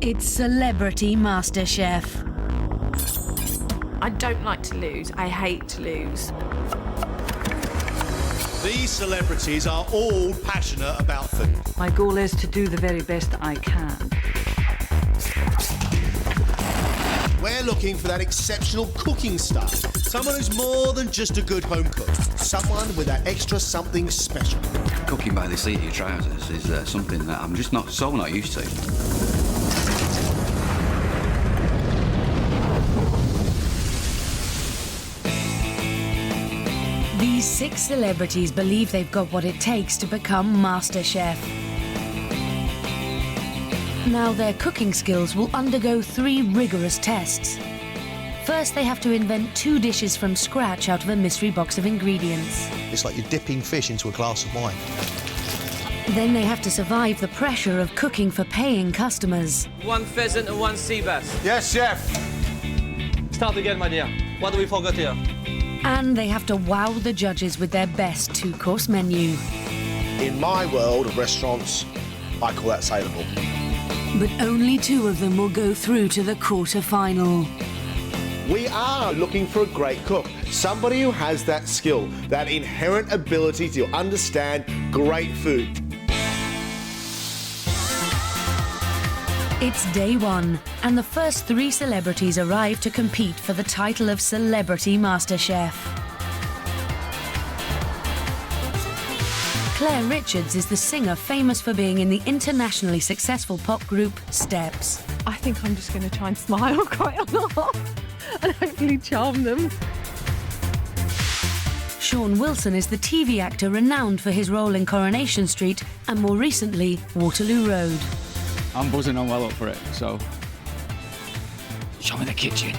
It's Celebrity MasterChef. I don't like to lose. I hate to lose. These celebrities are all passionate about food. My goal is to do the very best I can. We're looking for that exceptional cooking star. Someone who's more than just a good home cook. Someone with that extra something special. Cooking by the seat of your trousers is something that I'm just not used to. These 6 celebrities believe they've got what it takes to become MasterChef. Now their cooking skills will undergo 3 rigorous tests. First, they have to invent 2 dishes from scratch out of a mystery box of ingredients. It's like you're dipping fish into a glass of wine. Then they have to survive the pressure of cooking for paying customers. 1 pheasant and 1 sea bass. Yes, chef. Start again, my dear. What do we forget here? And they have to wow the judges with their best 2-course menu. In my world of restaurants, I call that saleable. But only 2 of them will go through to the quarter-final. We are looking for a great cook, somebody who has that skill, that inherent ability to understand great food. It's day 1, and the first 3 celebrities arrive to compete for the title of Celebrity MasterChef. Claire Richards is the singer famous for being in the internationally successful pop group Steps. I think I'm just going to try and smile quite a lot and hopefully charm them. Sean Wilson is the TV actor renowned for his role in Coronation Street and more recently Waterloo Road. I'm buzzing on well up for it, so show me the kitchen.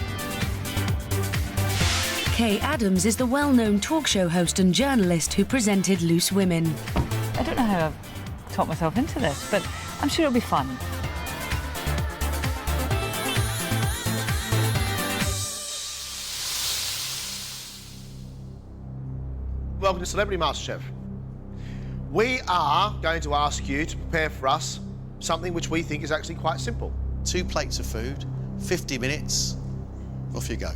Kaye Adams is the well-known talk show host and journalist who presented Loose Women. I don't know how I've taught myself into this, but I'm sure it'll be fun. Welcome to Celebrity MasterChef. We are going to ask you to prepare for us something which we think is actually quite simple. 2 plates of food, 50 minutes, off you go.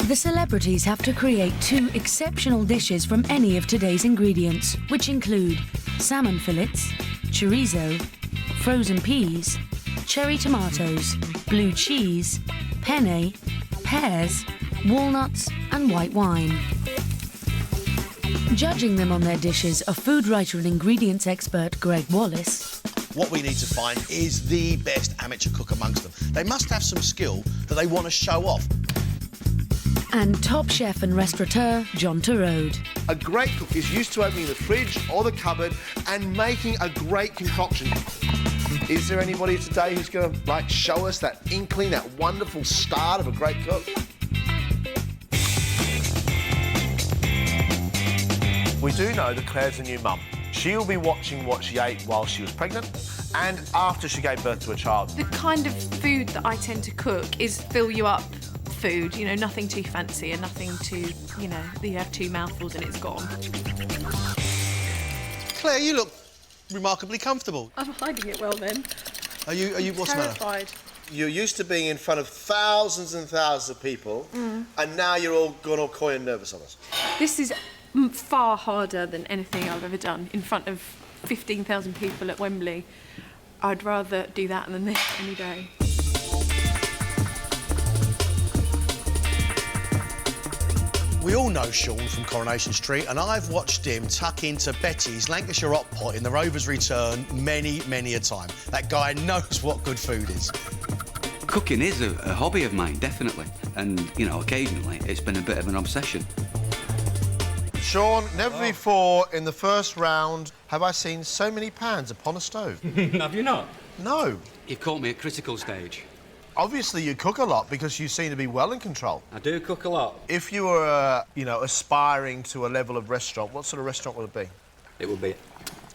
The celebrities have to create 2 exceptional dishes from any of today's ingredients, which include salmon fillets, chorizo, frozen peas, cherry tomatoes, blue cheese, penne, pears, walnuts and white wine. Judging them on their dishes are food writer and ingredients expert Greg Wallace. What we need to find is the best amateur cook amongst them. They must have some skill that they want to show off. And top chef and restaurateur John Turode. A great cook is used to opening the fridge or the cupboard and making a great concoction. Is there anybody today who's going to show us that inkling, that wonderful start of a great cook? We do know that Claire's a new mum. She'll be watching what she ate while she was pregnant and after she gave birth to a child. The kind of food that I tend to cook is fill you up food, you know, nothing too fancy and nothing too, you know, you have 2 mouthfuls and it's gone. Claire, you look remarkably comfortable. I'm hiding it well then. Are you what's the matter? Terrified. You're used to being in front of thousands and thousands of people and now you're all gone all coy and nervous on us. This is far harder than anything I've ever done in front of 15,000 people at Wembley. I'd rather do that than this any day. We all know Sean from Coronation Street, and I've watched him tuck into Betty's Lancashire hot pot in The Rover's Return many, many a time. That guy knows what good food is. Cooking is a hobby of mine, definitely. And, you know, occasionally it's been a bit of an obsession. Sean, never before in the first round have I seen so many pans upon a stove. Have you not? No. You've caught me at critical stage. Obviously, you cook a lot because you seem to be well in control. I do cook a lot. If you were, aspiring to a level of restaurant, what sort of restaurant would it be? It would be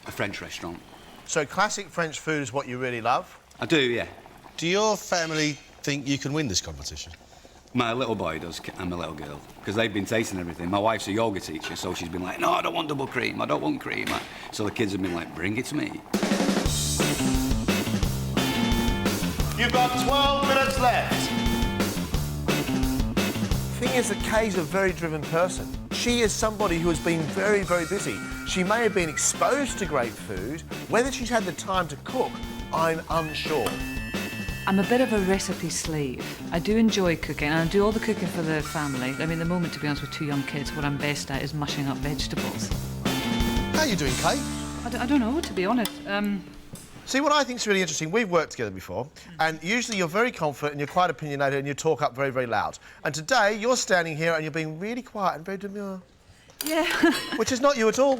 a French restaurant. So classic French food is what you really love? I do, yeah. Do your family think you can win this competition? My little boy does, and my little girl, because they've been tasting everything. My wife's a yoga teacher, so she's been like, no, I don't want double cream, I don't want cream. So the kids have been like, bring it to me. You've got 12 minutes left. The thing is that Kaye's a very driven person. She is somebody who has been very, very busy. She may have been exposed to great food. Whether she's had the time to cook, I'm unsure. I'm a bit of a recipe slave. I do enjoy cooking, and I do all the cooking for the family. I mean, at the moment, to be honest, with 2 young kids, what I'm best at is mushing up vegetables. How are you doing, Kaye? I don't know, to be honest. See, what I think is really interesting, we've worked together before, and usually you're very confident and you're quite opinionated and you talk up very, very loud. And today, you're standing here and you're being really quiet and very demure. Yeah. Which is not you at all.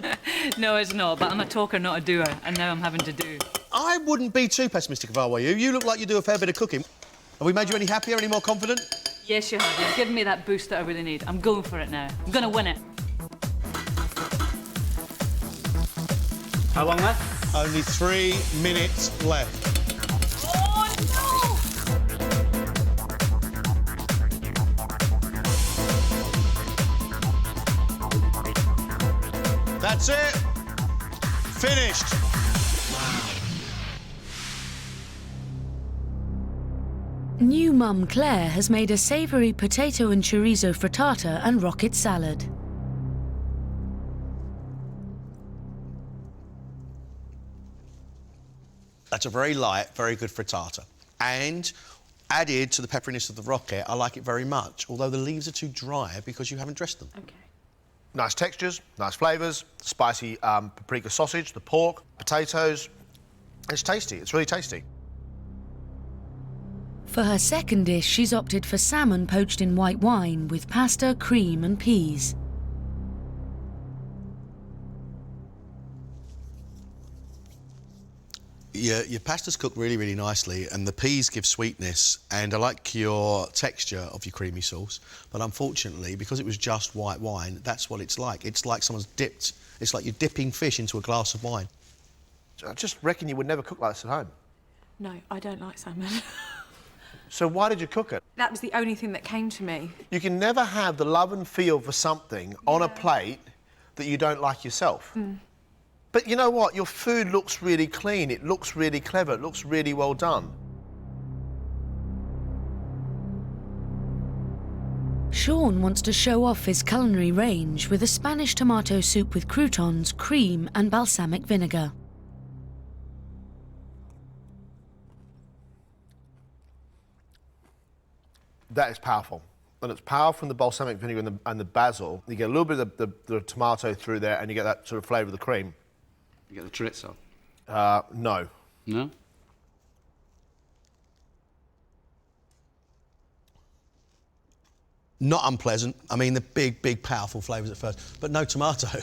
No, it's not, but I'm a talker, not a doer, and now I'm having to do. I wouldn't be too pessimistic if I were you. You look like you do a fair bit of cooking. Have we made you any happier, any more confident? Yes, you have. You've given me that boost that I really need. I'm going for it now. I'm going to win it. How long left? Only 3 minutes left. Oh, no! That's it. Finished. New mum Claire has made a savoury potato and chorizo frittata and rocket salad. That's a very light, very good frittata. And added to the pepperiness of the rocket, I like it very much, although the leaves are too dry because you haven't dressed them. Okay. Nice textures, nice flavours, spicy paprika sausage, the pork, potatoes. It's tasty, it's really tasty. For her second dish, she's opted for salmon poached in white wine with pasta, cream and peas. Your pasta's cooked really, really nicely, and the peas give sweetness, and I like your texture of your creamy sauce, but unfortunately, because it was just white wine, that's what it's like. It's like someone's dipped, it's like you're dipping fish into a glass of wine. I just reckon you would never cook like this at home. No, I don't like salmon. So why did you cook it? That was the only thing that came to me. You can never have the love and feel for something on a plate that you don't like yourself. Mm. But you know what? Your food looks really clean, it looks really clever, it looks really well done. Sean wants to show off his culinary range with a Spanish tomato soup with croutons, cream and balsamic vinegar. That is powerful. And it's powerful from the balsamic vinegar and the basil. You get a little bit of the tomato through there and you get that sort of flavour of the cream. You get the chorizo? No. No? Not unpleasant. I mean, the big, big, powerful flavours at first, but no tomato.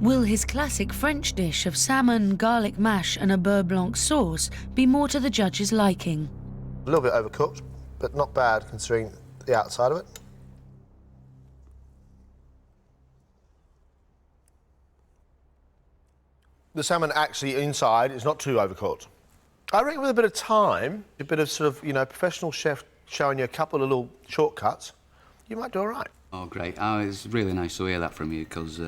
Will his classic French dish of salmon, garlic mash and a beurre blanc sauce be more to the judges' liking? A little bit overcooked, but not bad considering the outside of it. The salmon actually inside is not too overcooked. I reckon with a bit of time, a bit of sort of, you know, professional chef showing you a couple of little shortcuts, you might do all right. Oh, great. Oh, it's really nice to hear that from you, because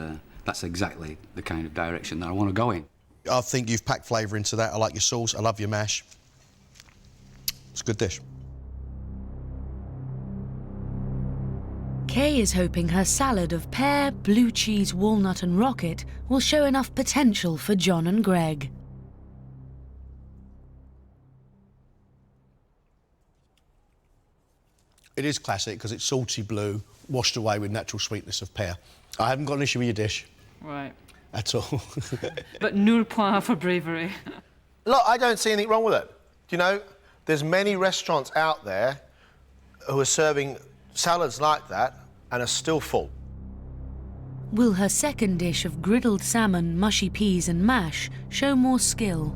that's exactly the kind of direction that I want to go in. I think you've packed flavour into that. I like your sauce, I love your mash. It's a good dish. Kaye is hoping her salad of pear, blue cheese, walnut and rocket will show enough potential for John and Greg. It is classic because it's salty blue, washed away with natural sweetness of pear. I haven't got an issue with your dish. Right. At all. But nul point for bravery. Look, I don't see anything wrong with it. You know, there's many restaurants out there who are serving salads like that and are still full. Will her second dish of griddled salmon, mushy peas and mash show more skill?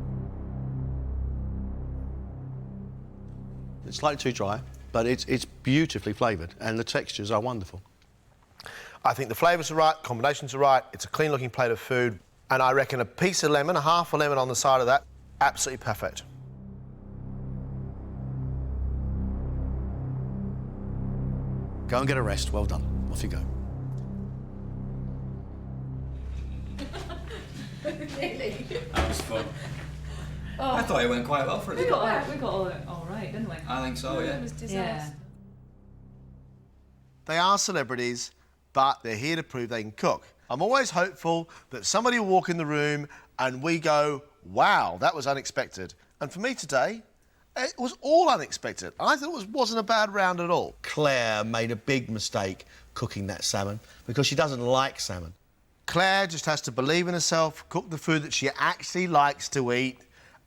It's slightly too dry, but it's beautifully flavoured and the textures are wonderful. I think the flavours are right, combinations are right, it's a clean-looking plate of food, and I reckon a piece of lemon, half a lemon on the side of that, absolutely perfect. Go and get a rest. Well done. Off you go. Really? That was fun. I thought it went quite well for us. We got all right, didn't we? I think so, yeah. It was disaster. Yeah. They are celebrities, but they're here to prove they can cook. I'm always hopeful that somebody will walk in the room and we go, wow, that was unexpected. And for me today, it was all unexpected. I thought it wasn't a bad round at all. Claire made a big mistake cooking that salmon because she doesn't like salmon. Claire just has to believe in herself, cook the food that she actually likes to eat,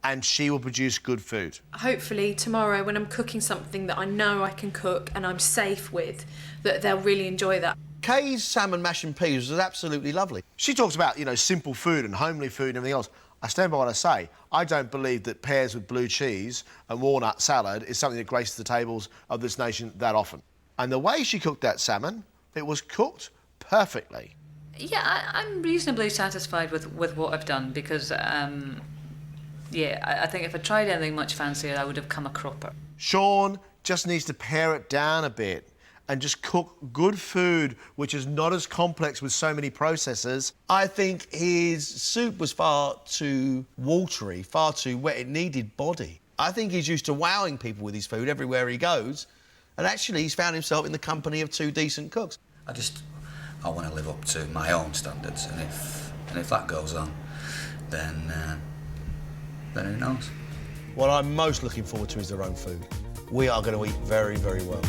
and she will produce good food. Hopefully tomorrow when I'm cooking something that I know I can cook and I'm safe with, that they'll really enjoy that. Kaye's salmon mash and peas was absolutely lovely. She talks about, you know, simple food and homely food and everything else. I stand by what I say. I don't believe that pears with blue cheese and walnut salad is something that graces the tables of this nation that often. And the way she cooked that salmon, it was cooked perfectly. Yeah, I'm reasonably satisfied with what I've done because, yeah, I think if I tried anything much fancier, I would have come a cropper. Sean just needs to pare it down a bit and just cook good food which is not as complex with so many processes. I think his soup was far too watery, far too wet. It needed body. I think he's used to wowing people with his food everywhere he goes, and actually he's found himself in the company of two decent cooks. I want to live up to my own standards, and if that goes on, then who knows? What I'm most looking forward to is their own food. We are going to eat very, very well.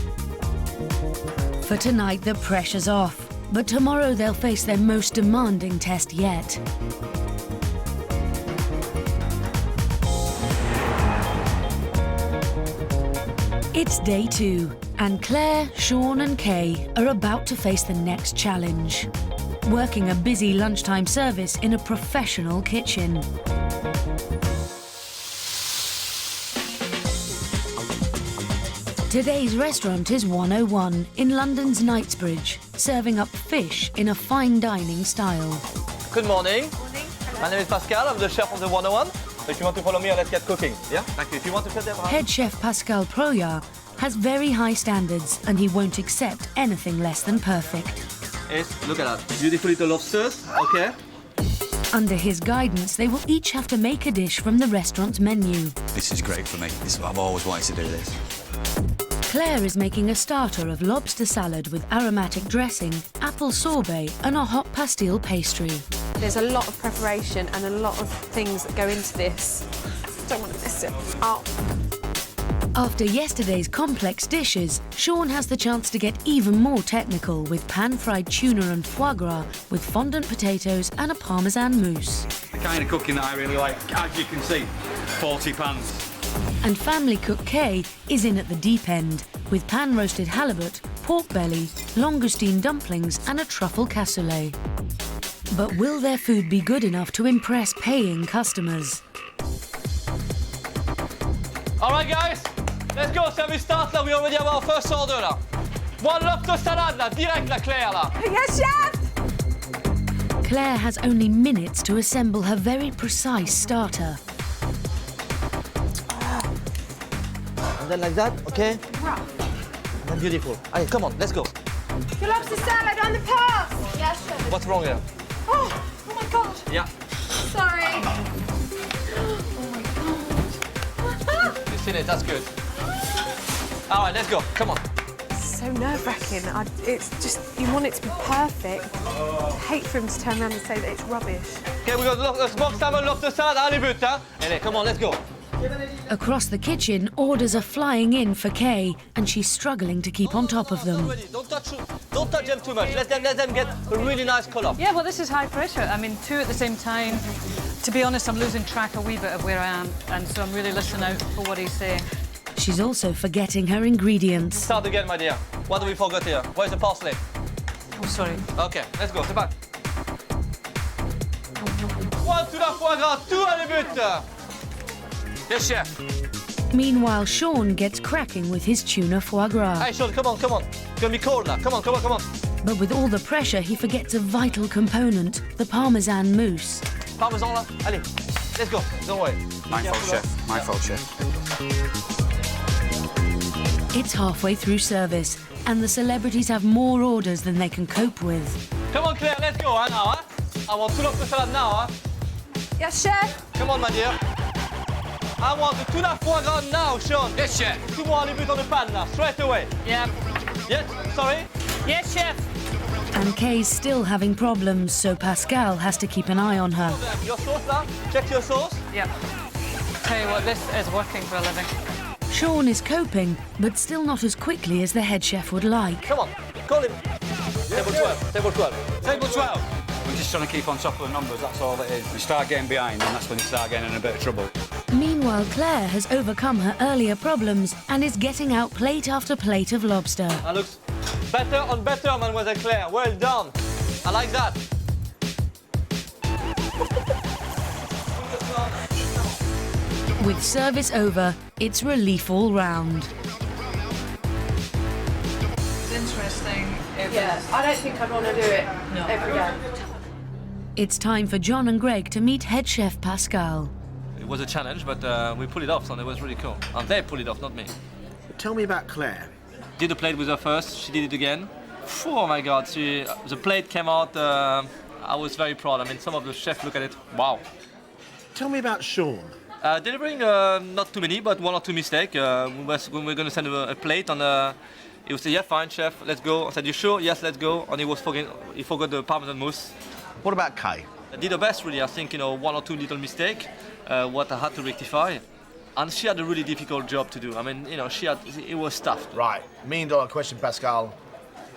For tonight, the pressure's off, but tomorrow they'll face their most demanding test yet. It's day 2, and Claire, Sean and Kaye are about to face the next challenge. Working a busy lunchtime service in a professional kitchen. Today's restaurant is 101 in London's Knightsbridge, serving up fish in a fine dining style. Good morning. My name is Pascal. I'm the chef of the 101. If you want to follow me, let's get cooking. Yeah? Thank you. If you want to cut them Head chef Pascal Proyard has very high standards and he won't accept anything less than perfect. Yes, look at that. Beautiful little lobsters. Okay. Under his guidance, they will each have to make a dish from the restaurant's menu. This is great for me. I've always wanted to do this. Claire is making a starter of lobster salad with aromatic dressing, apple sorbet and a hot pastille pastry. There's a lot of preparation and a lot of things that go into this. Don't want to mess it up. After yesterday's complex dishes, Sean has the chance to get even more technical with pan-fried tuna and foie gras with fondant potatoes and a parmesan mousse. The kind of cooking that I really like, as you can see, 40 pans. And family cook Kaye is in at the deep end with pan-roasted halibut, pork belly, langoustine dumplings and a truffle cassoulet. But will their food be good enough to impress paying customers? All right, guys. Let's go. So we start là. We already have our first order là. One lobster salad là, direct là, Claire là. Yes, chef! Claire has only minutes to assemble her very precise starter. And then like that, okay? Wow. And beautiful. Allez, come on, let's go. Your lobster salad on the pass! Yes, chef. What's wrong here? Oh my God. Yeah. Sorry. You've seen it, that's good. All right, let's go. Come on. So nerve-wracking. It's just, you want it to be perfect. I hate for him to turn around and say that it's rubbish. Okay, we got smoked salmon, lobster salad, halibut, huh? Allez, come on, let's go. Across the kitchen, orders are flying in for Kaye, and she's struggling to keep on top of them. Don't touch them too much. Let them get a really nice colour. Yeah, well, this is high pressure. I mean, 2 at the same time. To be honest, I'm losing track a wee bit of where I am, and so I'm really listening out for what he's saying. She's also forgetting her ingredients. Start again, my dear. What do we forget here? Where's the parsley? Oh, sorry. Okay, let's go. C'est back. 1 to the foie gras, 2 halibut. Yes, chef. Meanwhile, Sean gets cracking with his tuna foie gras. Hey, Sean, come on. It's gonna be cold now. Come on. But with all the pressure, he forgets a vital component, the parmesan mousse. Parmesan là. Allez, let's go. Don't worry. My fault, chef. It's halfway through service, and the celebrities have more orders than they can cope with. Come on, Claire, let's go, now, I want 2 lobster salad now, Yes, chef. Come on, my dear. I want the tuna foie gras now, Sean. Yes, chef. 2 more, leave it on the pan now, straight away. Yeah. Yes, sorry? Yes, chef. And Kaye's still having problems, so Pascal has to keep an eye on her. Your sauce now, check your sauce. Yeah. Tell you what, this is working for a living. Sean is coping, but still not as quickly as the head chef would like. Come on, call him. Table 12, table 12. Table 12. We're just trying to keep on top of the numbers, that's all it is. We start getting behind, and that's when you start getting in a bit of trouble. Meanwhile, Claire has overcome her earlier problems and is getting out plate after plate of lobster. That looks better and better, Mademoiselle Claire. Well done. I like that. With service over, it's relief all round. It's interesting. Yeah, I don't think I'd want to do it every day. It's time for John and Greg to meet head chef Pascal. It was a challenge, but we pulled it off, and it was really cool. And they pulled it off, not me. Tell me about Claire. Did the plate with her first, she did it again. Oh my God, the plate came out, I was very proud. I mean, some of the chefs look at it, wow. Tell me about Sean. Delivering not too many, but 1 or 2 mistakes. When we're going to send a plate, and he would say, yeah, fine, chef, let's go. I said, you sure? Yes, let's go. And he forgot the Parmesan mousse. What about Kaye? I did the best, really. I think, 1 or 2 little mistakes, what I had to rectify. And she had a really difficult job to do. I mean, it was tough. Right, $1 million question, Pascal.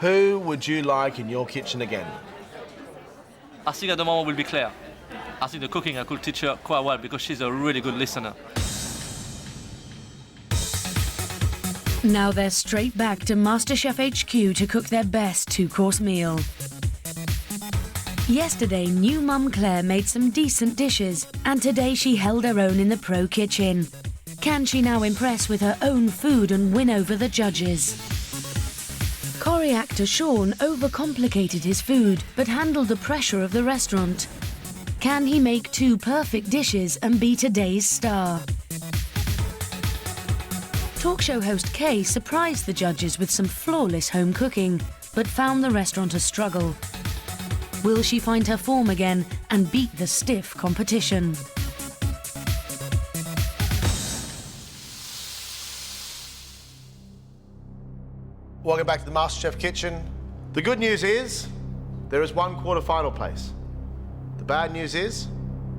Who would you like in your kitchen again? I think at the moment will be Claire. I think the cooking I could teach her quite well because she's a really good listener. Now they're straight back to MasterChef HQ to cook their best 2-course meal. Yesterday, new mum Claire made some decent dishes, and today she held her own in the pro kitchen. Can she now impress with her own food and win over the judges? Corrie actor Sean overcomplicated his food, but handled the pressure of the restaurant. Can he make 2 perfect dishes and be today's star? Talk show host Kaye surprised the judges with some flawless home cooking, but found the restaurant a struggle. Will she find her form again and beat the stiff competition? Welcome back to the MasterChef kitchen. The good news is there is 1 quarter-final place. The bad news is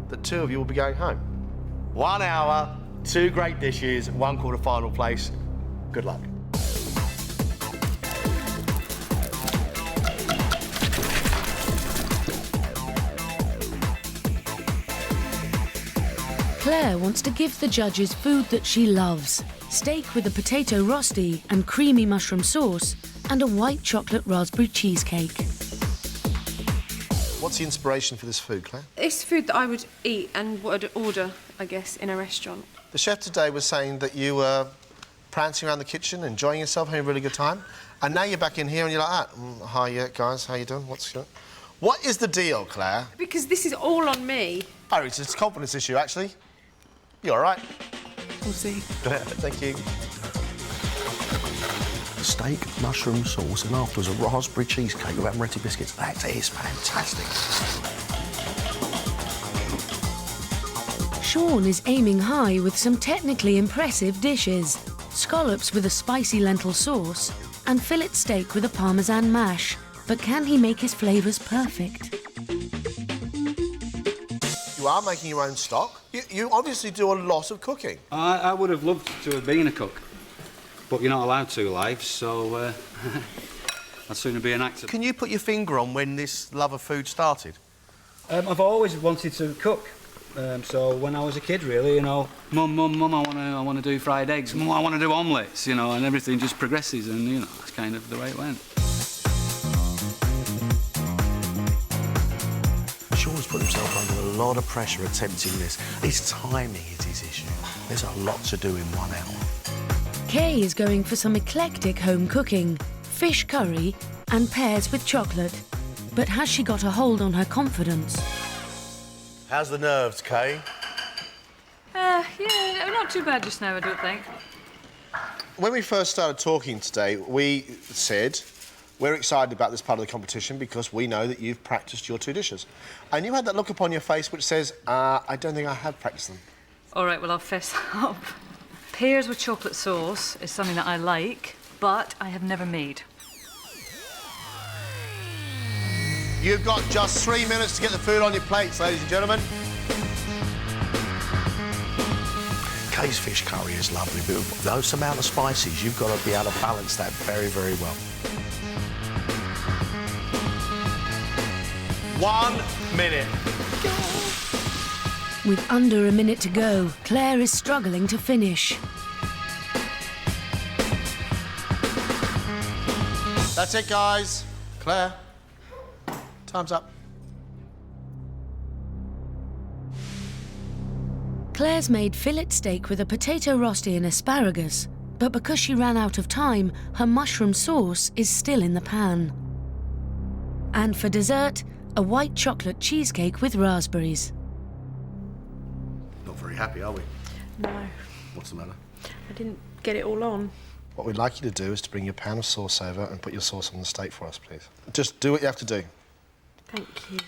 that 2 of you will be going home. 1 hour, 2 great dishes, 1 quarter-final place. Good luck. Claire wants to give the judges food that she loves. Steak with a potato rosti and creamy mushroom sauce, and a white chocolate raspberry cheesecake. What's the inspiration for this food, Claire? It's food that I would eat and would order, I guess, in a restaurant. The chef today was saying that you were prancing around the kitchen, enjoying yourself, having a really good time, and now you're back in here and you're like that. Hi, yeah, guys, how you doing? What is the deal, Claire? Because this is all on me. Oh, it's a confidence issue, actually. You all right? We'll see. Thank you. Steak, mushroom sauce, and afterwards a raspberry cheesecake with amaretti biscuits. That is fantastic. Sean is aiming high with some technically impressive dishes. Scallops with a spicy lentil sauce and fillet steak with a parmesan mash. But can he make his flavours perfect? You are making your own stock. You obviously do a lot of cooking. I would have loved to have been a cook, but you're not allowed to live, so I'd sooner be an actor. Can you put your finger on when this love of food started? I've always wanted to cook. So when I was a kid, really, Mum, I want to do fried eggs. Mum, I want to do omelettes, and everything just progresses, and that's kind of the way it went. Sean's put himself under a lot of pressure attempting this. His timing is his issue. There's a lot to do in 1 hour. Kaye is going for some eclectic home cooking, fish curry and pears with chocolate. But has she got a hold on her confidence? How's the nerves, Kaye? Yeah, not too bad just now, I don't think. When we first started talking today, we said we're excited about this part of the competition because we know that you've practised your 2 dishes. And you had that look upon your face which says, I don't think I have practised them. All right, well, I'll fess up. Pears with chocolate sauce is something that I like, but I have never made. You've got just 3 minutes to get the food on your plates, ladies and gentlemen. Kaye's fish curry is lovely, but with those amount of spices, you've got to be able to balance that very, very well. 1 minute. With under a minute to go, Claire is struggling to finish. That's it, guys. Claire, time's up. Claire's made fillet steak with a potato rosti and asparagus, but because she ran out of time, her mushroom sauce is still in the pan. And for dessert, a white chocolate cheesecake with raspberries. Not very happy, are we? No, What's the matter? I didn't get it all on. What we'd like you to do is to bring your pan of sauce over and put your sauce on the steak for us, please. Just do what you have to do. Thank you.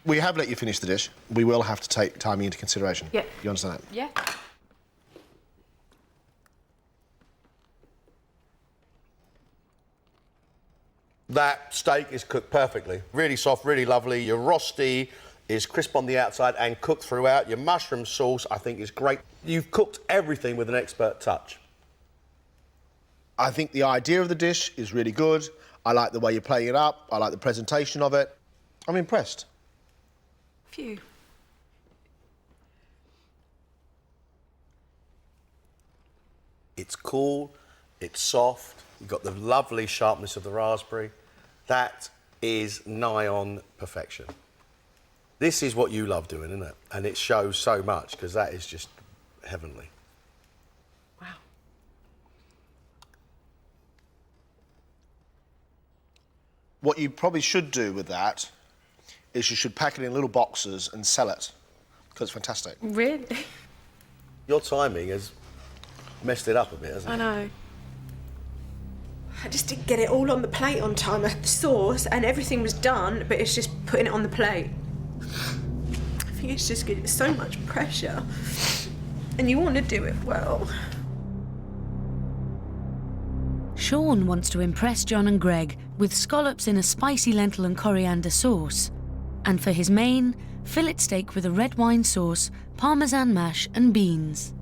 We have let you finish the dish. We will have to take timing into consideration. Yeah. You understand that? Yeah. That steak is cooked perfectly. Really soft, really lovely. Your rosti is crisp on the outside and cooked throughout. Your mushroom sauce, I think, is great. You've cooked everything with an expert touch. I think the idea of the dish is really good. I like the way you're playing it up. I like the presentation of it. I'm impressed. Phew. It's cool, it's soft, you've got the lovely sharpness of the raspberry. That is nigh on perfection. This is what you love doing, isn't it? And it shows so much, because that is just heavenly. Wow. What you probably should do with that is you should pack it in little boxes and sell it, because it's fantastic. Really? Your timing has messed it up a bit, hasn't it? I know. I just didn't get it all on the plate on time. I had the sauce and everything was done, but it's just putting it on the plate. I think it's just good. It's so much pressure. And you want to do it well. Sean wants to impress John and Greg with scallops in a spicy lentil and coriander sauce. And for his main, fillet steak with a red wine sauce, parmesan mash and beans.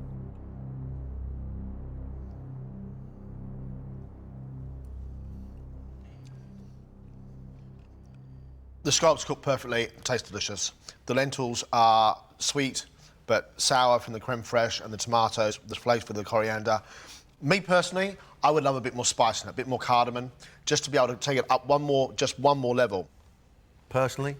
The scallops cook perfectly, taste delicious. The lentils are sweet but sour from the creme fraiche and the tomatoes, the flavour of the coriander. Me personally, I would love a bit more spice in it, a bit more cardamom, just to be able to take it up just one more level. Personally,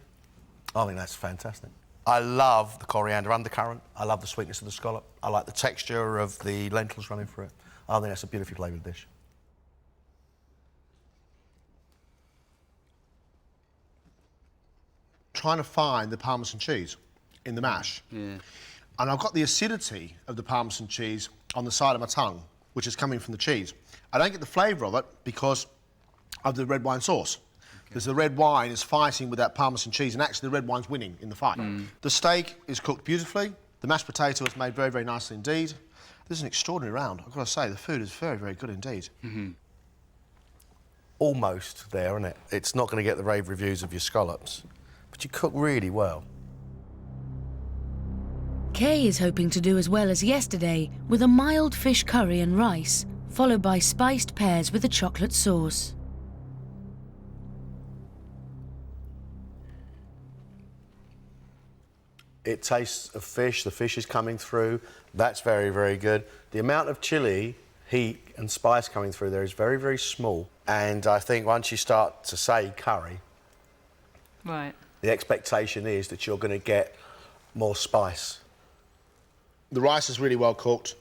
I think that's fantastic. I love the coriander undercurrent. I love the sweetness of the scallop. I like the texture of the lentils running through it. I think that's a beautifully flavoured dish. Trying to find the parmesan cheese in the mash. Yeah. And I've got the acidity of the parmesan cheese on the side of my tongue, which is coming from the cheese. I don't get the flavour of it because of the red wine sauce. Because the red wine is fighting with that parmesan cheese, and actually the red wine's winning in the fight. The steak is cooked beautifully. The mashed potato is made very, very nicely indeed. This is an extraordinary round. I've got to say, the food is very, very good indeed. Almost there, isn't it? It's not going to get the rave reviews of your scallops, but you cook really well. Kaye is hoping to do as well as yesterday with a mild fish curry and rice, followed by spiced pears with a chocolate sauce. It tastes of fish, the fish is coming through. That's very, very good. The amount of chilli, heat and spice coming through there is very, very small. And I think once you start to say curry, Right. the expectation is that you're going to get more spice. The rice is really well cooked.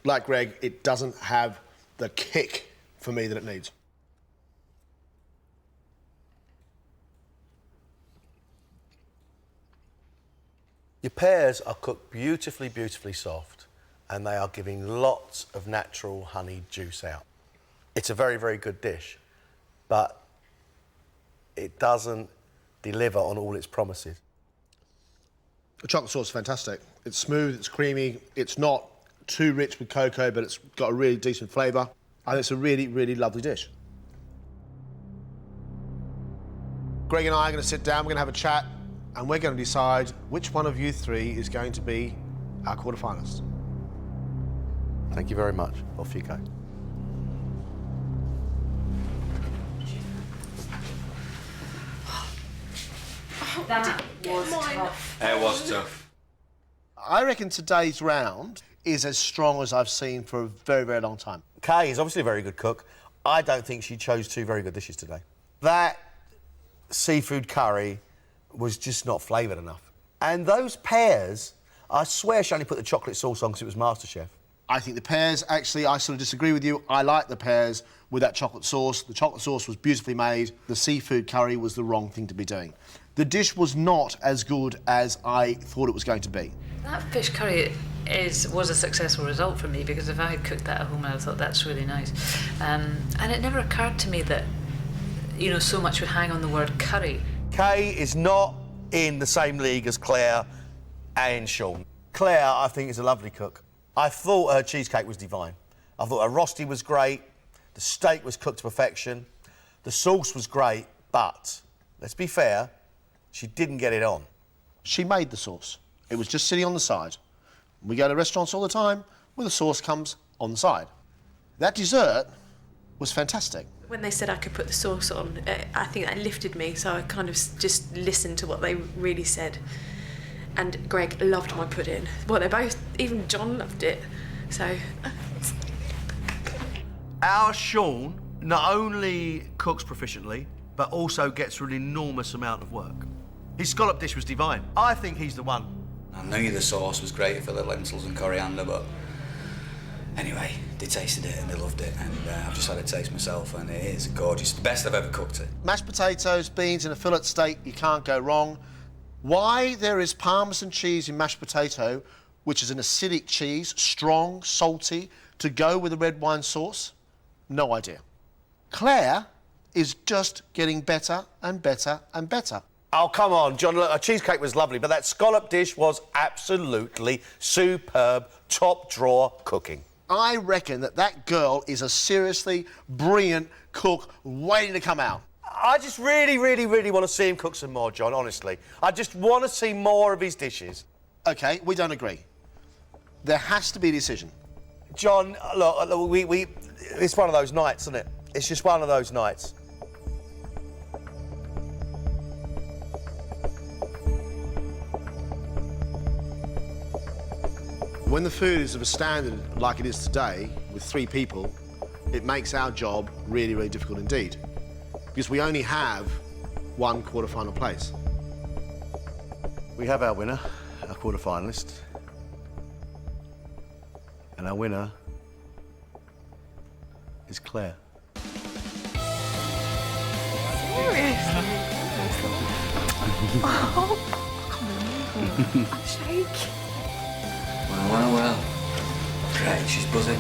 Like Greg, it doesn't have the kick for me that it needs. Your pears are cooked beautifully, beautifully soft. and they are giving lots of natural honey juice out. It's a very, very good dish, but it doesn't deliver on all its promises. The chocolate sauce is fantastic. It's smooth, it's creamy, it's not too rich with cocoa, but it's got a really decent flavour, and it's a really, really lovely dish. Greg and I are going to sit down, we're going to have a chat, and we're going to decide which one of you three is going to be our quarterfinalist. Thank you very much. Off you go. That was tough. It was tough. I reckon today's round is as strong as I've seen for a very, very long time. Kaye is obviously a very good cook. I don't think she chose two very good dishes today. That seafood curry was just not flavoured enough. And those pears, I swear she only put the chocolate sauce on because it was MasterChef. I think the pears, actually, I sort of disagree with you. I like the pears with that chocolate sauce. The chocolate sauce was beautifully made. The seafood curry was the wrong thing to be doing. The dish was not as good as I thought it was going to be. That fish curry was a successful result for me, because if I had cooked that at home, I would have thought that's really nice. And it never occurred to me that, you know, so much would hang on the word curry. Kaye is not in the same league as Claire and Sean. Claire, I think, is a lovely cook. I thought her cheesecake was divine. I thought her rosti was great, the steak was cooked to perfection, the sauce was great, but, let's be fair, she didn't get it on. She made the sauce. It was just sitting on the side. We go to restaurants all the time where the sauce comes on the side. That dessert was fantastic. When they said I could put the sauce on, I think that lifted me, so I kind of just listened to what they really said. And Greg loved my pudding. Well, they both, even John loved it, so... Our Sean not only cooks proficiently, but also gets through an enormous amount of work. His scallop dish was divine. I think he's the one. I knew the sauce was great for the lentils and coriander, but anyway, they tasted it and they loved it, and I've just had a taste myself, and it is gorgeous. The best I've ever cooked it. Mashed potatoes, beans in a fillet steak, you can't go wrong. Why there is Parmesan cheese in mashed potato, which is an acidic cheese, strong, salty, to go with the red wine sauce? No idea. Claire is just getting better and better and better. Oh, come on, John, look, a cheesecake was lovely, but that scallop dish was absolutely superb, top drawer cooking. I reckon that girl is a seriously brilliant cook waiting to come out. I just really, really, really want to see him cook some more, John, honestly. I just want to see more of his dishes. OK, we don't agree. There has to be a decision. John, look, it's one of those nights, isn't it? It's just one of those nights. When the food is of a standard like it is today, with 3 people, it makes our job really, really difficult indeed. Because we only have 1 quarter-final place. We have our winner, our quarter-finalist. And our winner is Claire. Oh, I'm shaking. Well. Great, she's buzzing.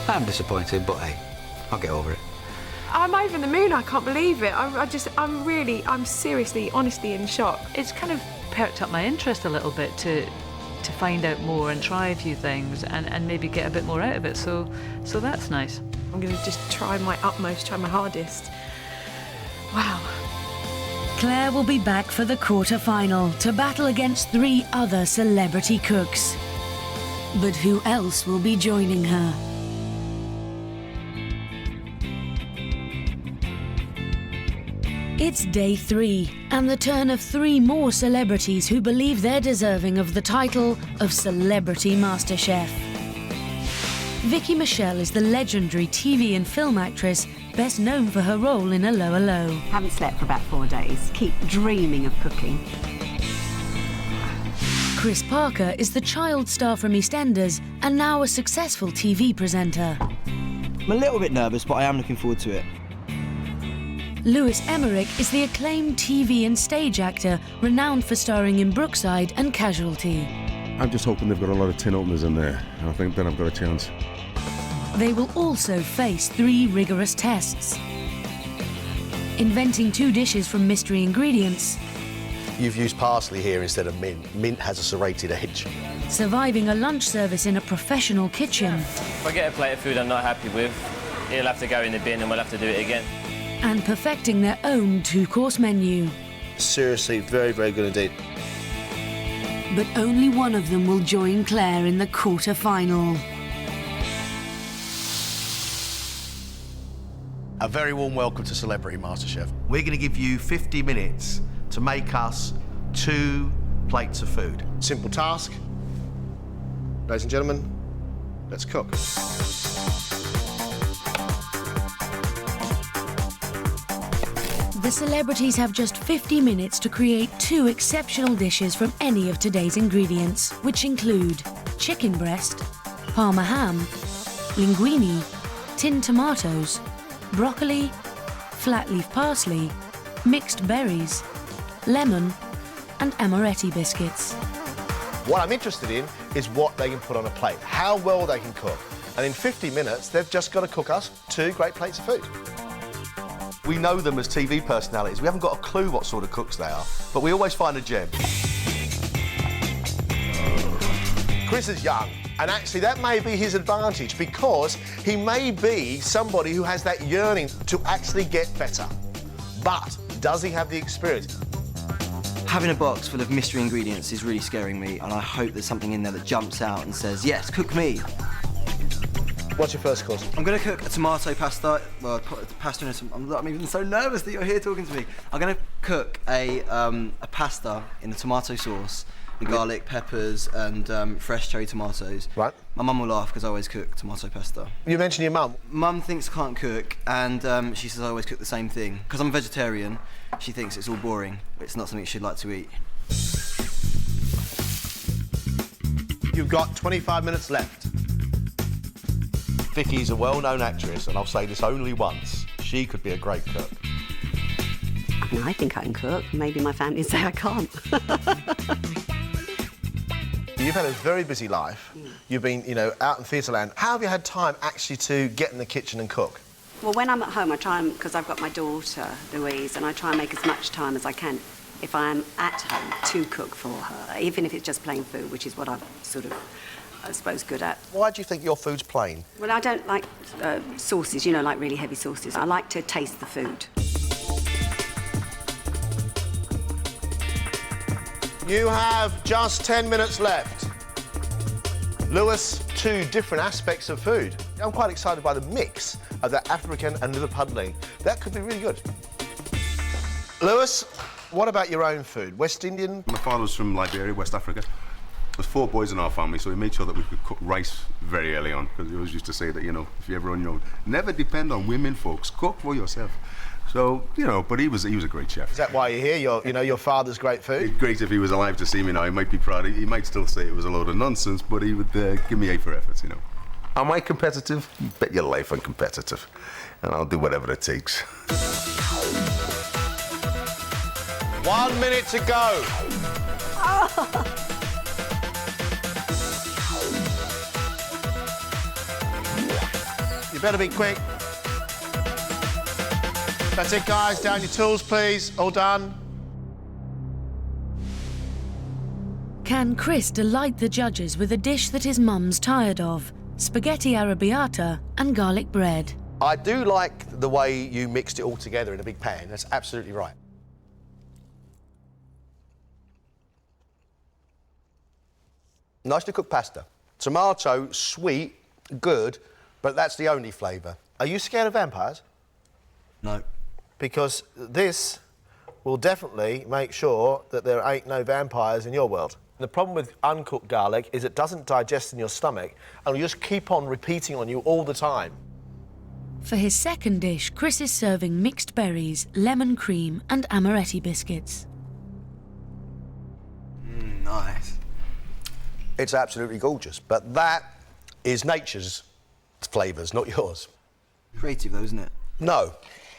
I'm disappointed, but hey, I'll get over it. I'm over the moon, I can't believe it. I'm seriously, honestly in shock. It's kind of perked up my interest a little bit to find out more and try a few things and maybe get a bit more out of it, so that's nice. I'm going to just try my utmost, try my hardest. Wow. Claire will be back for the quarter-final to battle against 3 other celebrity cooks. But who else will be joining her? It's day 3, and the turn of 3 more celebrities who believe they're deserving of the title of Celebrity MasterChef. Vicky Michelle is the legendary TV and film actress best known for her role in 'Allo 'Allo. Haven't slept for about 4 days. Keep dreaming of cooking. Chris Parker is the child star from EastEnders and now a successful TV presenter. I'm a little bit nervous, but I am looking forward to it. Lewis Emmerich is the acclaimed TV and stage actor renowned for starring in Brookside and Casualty. I'm just hoping they've got a lot of tin openers in there, and I think then I've got a chance. They will also face 3 rigorous tests. Inventing 2 dishes from mystery ingredients. You've used parsley here instead of mint. Mint has a serrated edge. Surviving a lunch service in a professional kitchen. If I get a plate of food I'm not happy with, it'll have to go in the bin and we'll have to do it again. And perfecting their own 2-course menu. Seriously, very, very good indeed. But only one of them will join Claire in the quarter-final. A very warm welcome to Celebrity MasterChef. We're going to give you 50 minutes to make us 2 plates of food. Simple task. Ladies and gentlemen, let's cook. The celebrities have just 50 minutes to create 2 exceptional dishes from any of today's ingredients, which include chicken breast, parma ham, linguine, tinned tomatoes, broccoli, flat leaf parsley, mixed berries, lemon, and amaretti biscuits. What I'm interested in is what they can put on a plate, how well they can cook. And in 50 minutes, they've just got to cook us 2 great plates of food. We know them as TV personalities. We haven't got a clue what sort of cooks they are, but we always find a gem. Chris is young, and actually that may be his advantage because he may be somebody who has that yearning to actually get better. But does he have the experience? Having a box full of mystery ingredients is really scaring me, and I hope there's something in there that jumps out and says, yes, cook me. What's your first course? I'm going to cook a tomato pasta. Well, put the pasta in I'm even so nervous that you're here talking to me. I'm going to cook a pasta in a tomato sauce with garlic, peppers, and fresh cherry tomatoes. Right. My mum will laugh because I always cook tomato pasta. You mentioned your mum. Mum thinks I can't cook, and she says I always cook the same thing. Because I'm a vegetarian, she thinks it's all boring. It's not something she'd like to eat. You've got 25 minutes left. Vicky's a well-known actress, and I'll say this only once. She could be a great cook. I mean, I think I can cook. Maybe my family say I can't. You've had a very busy life. You've been, you know, out in theatre land. How have you had time actually to get in the kitchen and cook? Well, when I'm at home, I try and, because I've got my daughter, Louise, and I try and make as much time as I can if I'm at home to cook for her, even if it's just plain food, which is what I'm sort of, I suppose, good at. Why do you think your food's plain? Well, I don't like sauces, you know, like really heavy sauces. I like to taste the food. You have just 10 minutes left. Lewis, 2 different aspects of food. I'm quite excited by the mix of that African and liver pudding. That could be really good. Lewis, what about your own food? West Indian? My father was from Liberia, West Africa. There's 4 boys in our family, so we made sure that we could cook rice very early on, because we always used to say that, you know, if you're ever on your own, never depend on women, folks. Cook for yourself. So, you know, but he was a great chef. Is that why you're here? You know, your father's great food? It's great if he was alive to see me now. He might be proud. He might still say it was a load of nonsense, but he would give me A for effort, you know. Am I competitive? Bet your life I'm competitive. And I'll do whatever it takes. 1 minute to go. You better be quick. That's it, guys. Down your tools, please. All done. Can Chris delight the judges with a dish that his mum's tired of? Spaghetti arrabbiata and garlic bread. I do like the way you mixed it all together in a big pan. That's absolutely right. Nicely cooked pasta. Tomato, sweet, good, but that's the only flavour. Are you scared of vampires? No. Because this will definitely make sure that there ain't no vampires in your world. The problem with uncooked garlic is it doesn't digest in your stomach and will just keep on repeating on you all the time. For his second dish, Chris is serving mixed berries, lemon cream and amaretti biscuits. Nice. It's absolutely gorgeous, but that is nature's flavours, not yours. Creative though, isn't it? No,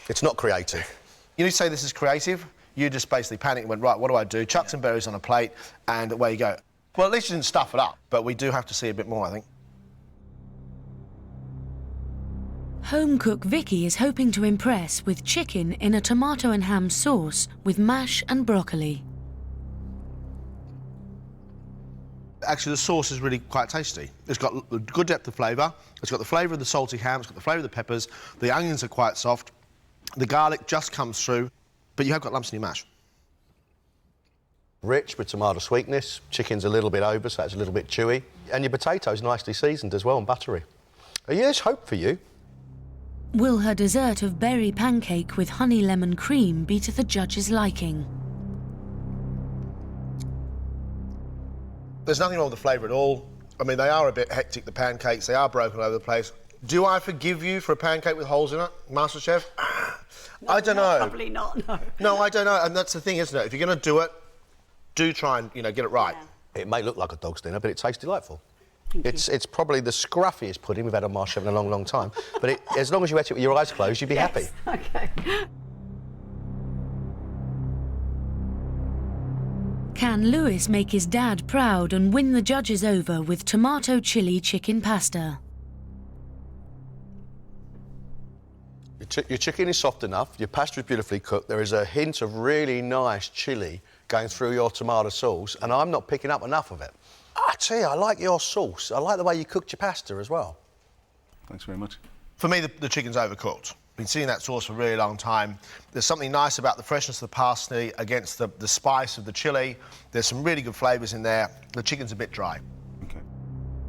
it's not creative. You say this is creative, you just basically panicked and went, right, what do I do? Chuck some berries on a plate and away you go. Well, at least you didn't stuff it up, but we do have to see a bit more, I think. Home cook Vicky is hoping to impress with chicken in a tomato and ham sauce with mash and broccoli. Actually, the sauce is really quite tasty. It's got a good depth of flavour. It's got the flavour of the salty ham. It's got the flavour of the peppers. The onions are quite soft. The garlic just comes through, but you have got lumps in your mash. Rich with tomato sweetness. Chicken's a little bit over, so it's a little bit chewy. And your potatoes nicely seasoned as well and buttery. There's hope for you. Will her dessert of berry pancake with honey lemon cream be to the judges' liking? There's nothing wrong with the flavour at all. I mean, they are a bit hectic, the pancakes. They are broken all over the place. Do I forgive you for a pancake with holes in it, MasterChef? I don't know. Probably not, no. No, I don't know. And that's the thing, isn't it? If you're going to do it, do try and, get it right. Yeah. It may look like a dog's dinner, but it tastes delightful. It's probably the scruffiest pudding we've had on MasterChef in a long, long time. But as long as you ate it with your eyes closed, you'd be happy. OK. Can Lewis make his dad proud and win the judges over with tomato chilli chicken pasta? Your chicken is soft enough, your pasta is beautifully cooked, there is a hint of really nice chilli going through your tomato sauce, and I'm not picking up enough of it. I tell you, I like your sauce. I like the way you cooked your pasta as well. Thanks very much. For me, the chicken's overcooked. Been seeing that sauce for a really long time. There's something nice about the freshness of the parsley against the spice of the chilli. There's some really good flavours in there. The chicken's a bit dry. Okay.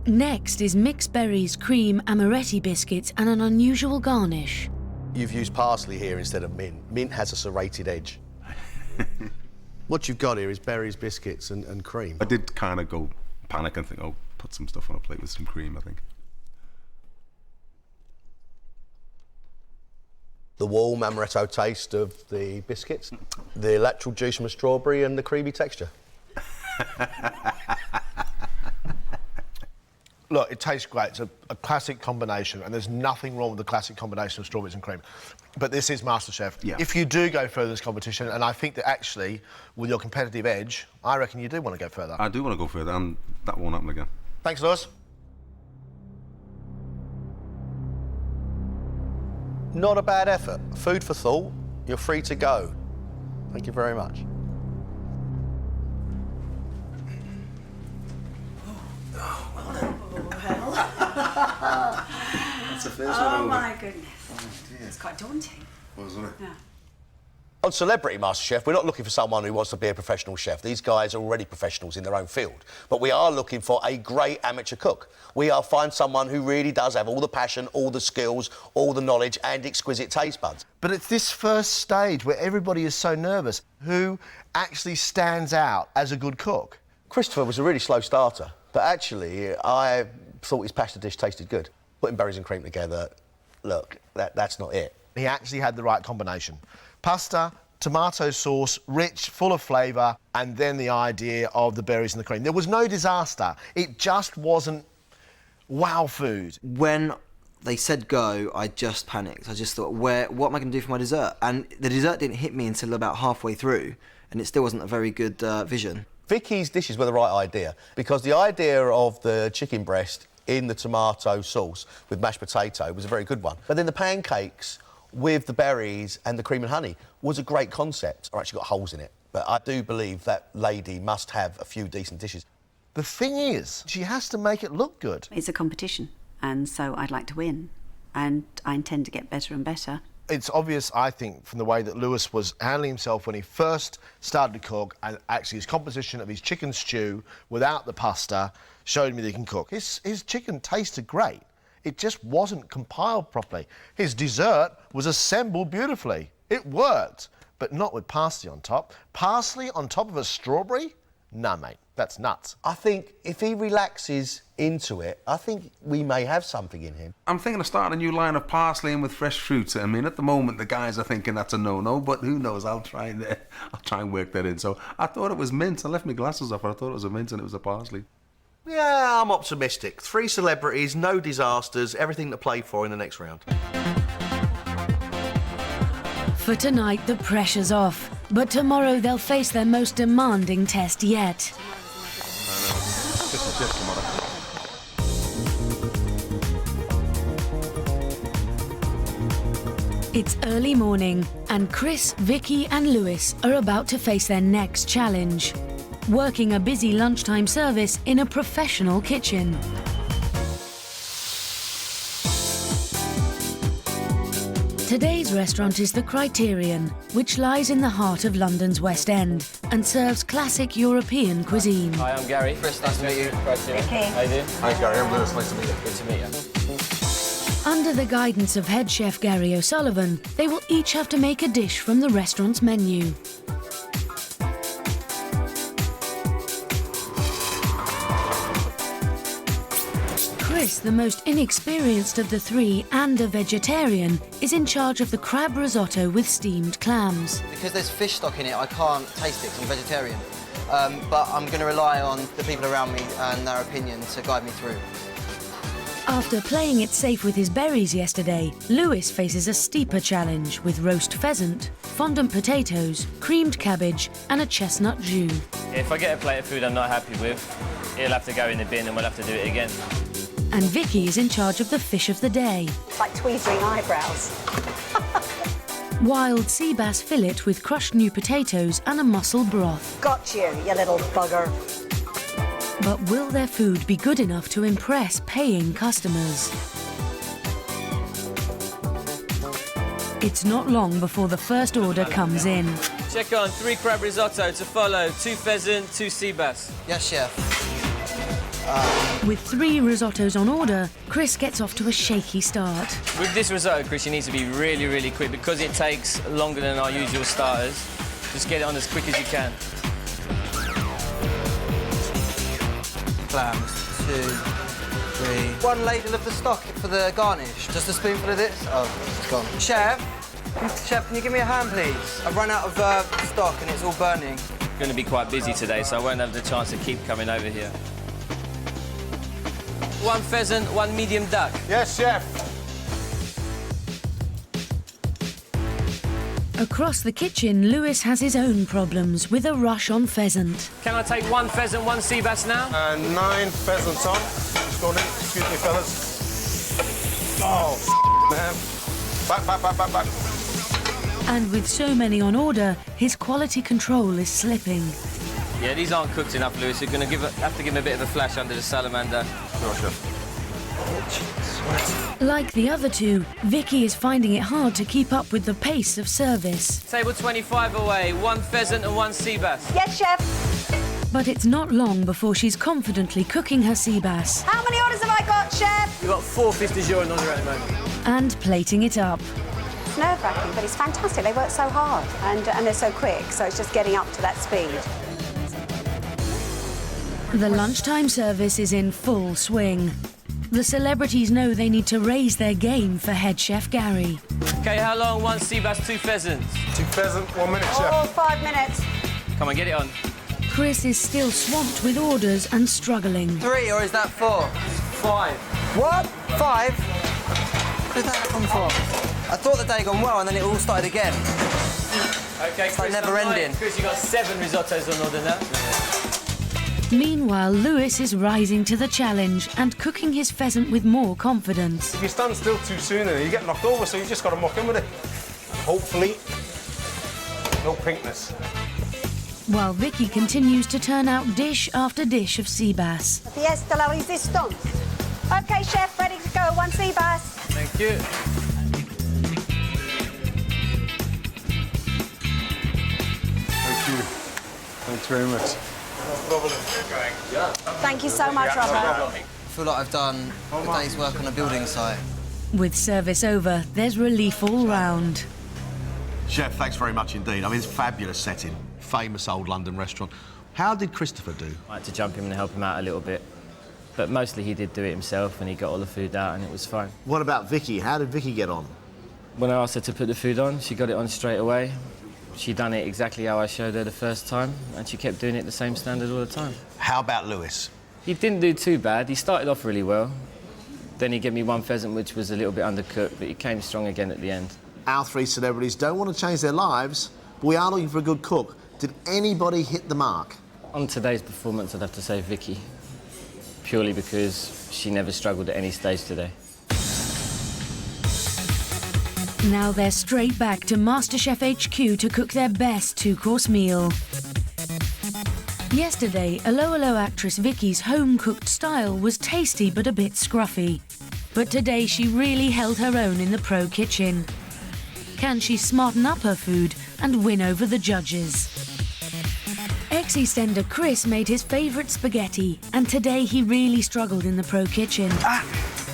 Next is mixed berries, cream, amaretti biscuits and an unusual garnish. You've used parsley here instead of mint. Mint has a serrated edge. What you've got here is berries, biscuits and cream. I did kind of go panic and think, oh, put some stuff on a plate with some cream, I think. The warm amaretto taste of the biscuits, the electrical juice from a strawberry and the creamy texture. Look, it tastes great. It's a classic combination, and there's nothing wrong with the classic combination of strawberries and cream. But this is MasterChef. Yeah. If you do go further in this competition, and I think that actually, with your competitive edge, I reckon you do want to go further. I do want to go further, and that won't happen again. Thanks, Lewis. Not a bad effort. Food for thought. You're free to go. Thank you very much. That's the first one. Oh my goodness. It's quite daunting. Wasn't it? Yeah. On Celebrity MasterChef, we're not looking for someone who wants to be a professional chef. These guys are already professionals in their own field. But we are looking for a great amateur cook. We are find someone who really does have all the passion, all the skills, all the knowledge and exquisite taste buds. But it's this first stage where everybody is so nervous. Who actually stands out as a good cook? Christopher was a really slow starter, but actually I thought his pasta dish tasted good. Putting berries and cream together, look, that's not it. He actually had the right combination. Pasta, tomato sauce, rich, full of flavour, and then the idea of the berries and the cream. There was no disaster. It just wasn't wow food. When they said go, I just panicked. I just thought, what am I going to do for my dessert? And the dessert didn't hit me until about halfway through, and it still wasn't a very good vision. Vicky's dishes were the right idea, because the idea of the chicken breast in the tomato sauce with mashed potato was a very good one. But then the pancakes with the berries and the cream and honey was a great concept. I've actually got holes in it, but I do believe that lady must have a few decent dishes. The thing is, she has to make it look good. It's a competition, and so I'd like to win, and I intend to get better and better. It's obvious, I think, from the way that Lewis was handling himself when he first started to cook, and actually his composition of his chicken stew without the pasta showed me that he can cook. His chicken tasted great. It just wasn't compiled properly. His dessert was assembled beautifully. It worked, but not with parsley on top. Parsley on top of a strawberry? Nah, mate, that's nuts. I think if he relaxes into it, I think we may have something in him. I'm thinking of starting a new line of parsley in with fresh fruits. I mean, at the moment, the guys are thinking that's a no-no, but who knows? I'll try and work that in. So I thought it was mint. I left my glasses off, and I thought it was a mint, and it was a parsley. Yeah, I'm optimistic. 3 celebrities, no disasters, everything to play for in the next round. For tonight, the pressure's off. But tomorrow they'll face their most demanding test yet. chef tomorrow. It's early morning, and Chris, Vicky and Lewis are about to face their next challenge. Working a busy lunchtime service in a professional kitchen. Today's restaurant is the Criterion, which lies in the heart of London's West End and serves classic European cuisine. Hi, I'm Gary. Chris, nice to meet you. Vicky. How you doing? Hi, Gary. I'm Lewis. Nice to meet you. Good to meet you. Under the guidance of head chef Gary O'Sullivan, they will each have to make a dish from the restaurant's menu. Chris, the most inexperienced of the three and a vegetarian, is in charge of the crab risotto with steamed clams. Because there's fish stock in it, I can't taste it because I'm vegetarian. But I'm going to rely on the people around me and their opinion to guide me through. After playing it safe with his berries yesterday, Lewis faces a steeper challenge with roast pheasant, fondant potatoes, creamed cabbage and a chestnut jus. If I get a plate of food I'm not happy with, it'll have to go in the bin and we'll have to do it again. And Vicky is in charge of the fish of the day. It's like tweezering eyebrows. Wild sea bass fillet with crushed new potatoes and a mussel broth. Got you, you little bugger. But will their food be good enough to impress paying customers? It's not long before the first order comes in. Check on 3 crab risotto to follow, 2 pheasant, 2 sea bass. Yes, chef. With 3 risottos on order, Chris gets off to a shaky start. With this risotto, Chris, you need to be really, really quick because it takes longer than our usual starters. Just get it on as quick as you can. Clams, 2, 3. 1 ladle of the stock for the garnish. Just a spoonful of this? Oh, it's gone. Chef, can you give me a hand, please? I've run out of stock and it's all burning. I'm going to be quite busy today, so I won't have the chance to keep coming over here. 1 pheasant, 1 medium duck. Yes, chef. Across the kitchen, Lewis has his own problems with a rush on pheasant. Can I take 1 pheasant, 1 sea bass now? 9 pheasants on. Just going in. Excuse me, fellas. Oh, man. Back. And with so many on order, his quality control is slipping. Yeah, these aren't cooked enough, Lewis. You're going to have to give them a bit of a flash under the salamander. Sure, chef. Like the other two, Vicky is finding it hard to keep up with the pace of service. Table 25 away, 1 pheasant and 1 sea bass. Yes, chef. But it's not long before she's confidently cooking her sea bass. How many orders have I got, chef? You've got 4 fish du jour on order at the moment. And plating it up. It's nerve-wracking, but it's fantastic. They work so hard and they're so quick, so it's just getting up to that speed. The lunchtime service is in full swing. The celebrities know they need to raise their game for head chef Gary. Okay, how long? 1 sea bass, 2 pheasants. 2 pheasant, 1 minute, chef. Oh, 5 minutes. Come on, get it on. Chris is still swamped with orders and struggling. 3, or is that 4? 5. What? 5? What did that happen for? I thought the day gone well and then it all started again. Okay, it's like never ending. Chris, you've got 7 risottos on order now. Meanwhile, Lewis is rising to the challenge and cooking his pheasant with more confidence. If you stand still too soon, you get knocked over, so you just got to muck in with it. Hopefully, no pinkness. While Vicky continues to turn out dish after dish of sea bass. Fiesta la resistance. OK, chef, ready to go. 1 sea bass. Thank you. Thank you. Thanks very much. Thank you so much, Robert. I feel like I've done a day's work on a building site. With service over, there's relief all round. Chef, thanks very much indeed. I mean, it's a fabulous setting. Famous old London restaurant. How did Christopher do? I had to jump in and help him out a little bit. But mostly he did do it himself and he got all the food out and it was fine. What about Vicky? How did Vicky get on? When I asked her to put the food on, she got it on straight away. She done it exactly how I showed her the first time, and she kept doing it the same standard all the time. How about Lewis? He didn't do too bad. He started off really well. Then he gave me 1 pheasant, which was a little bit undercooked, but he came strong again at the end. Our 3 celebrities don't want to change their lives, but we are looking for a good cook. Did anybody hit the mark? On today's performance, I'd have to say Vicky. purely because she never struggled at any stage today. Now they're straight back to MasterChef HQ to cook their best two-course meal. Yesterday, Alo actress Vicky's home-cooked style was tasty but a bit scruffy. But today she really held her own in the pro kitchen. Can she smarten up her food and win over the judges? Ex-EastEnder Chris made his favourite spaghetti, and today he really struggled in the pro kitchen.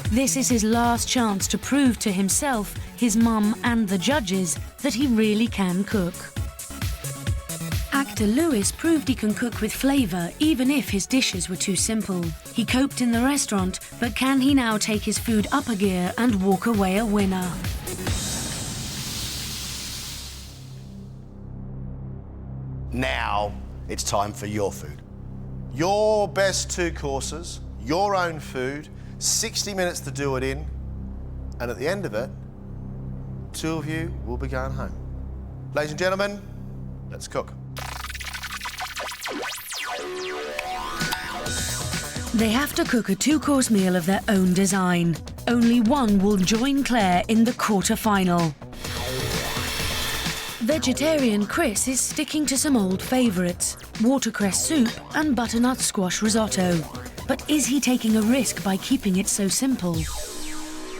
This is his last chance to prove to himself, his mum and the judges that he really can cook. Actor Lewis proved he can cook with flavour even if his dishes were too simple. He coped in the restaurant, but can he now take his food up a gear and walk away a winner? Now it's time for your food. Your best two courses, your own food, 60 minutes to do it in, and at the end of it, two of you will be going home. Ladies and gentlemen, let's cook. They have to cook a two-course meal of their own design. Only one will join Claire in the quarter-final. Vegetarian Chris is sticking to some old favourites, watercress soup and butternut squash risotto. But is he taking a risk by keeping it so simple?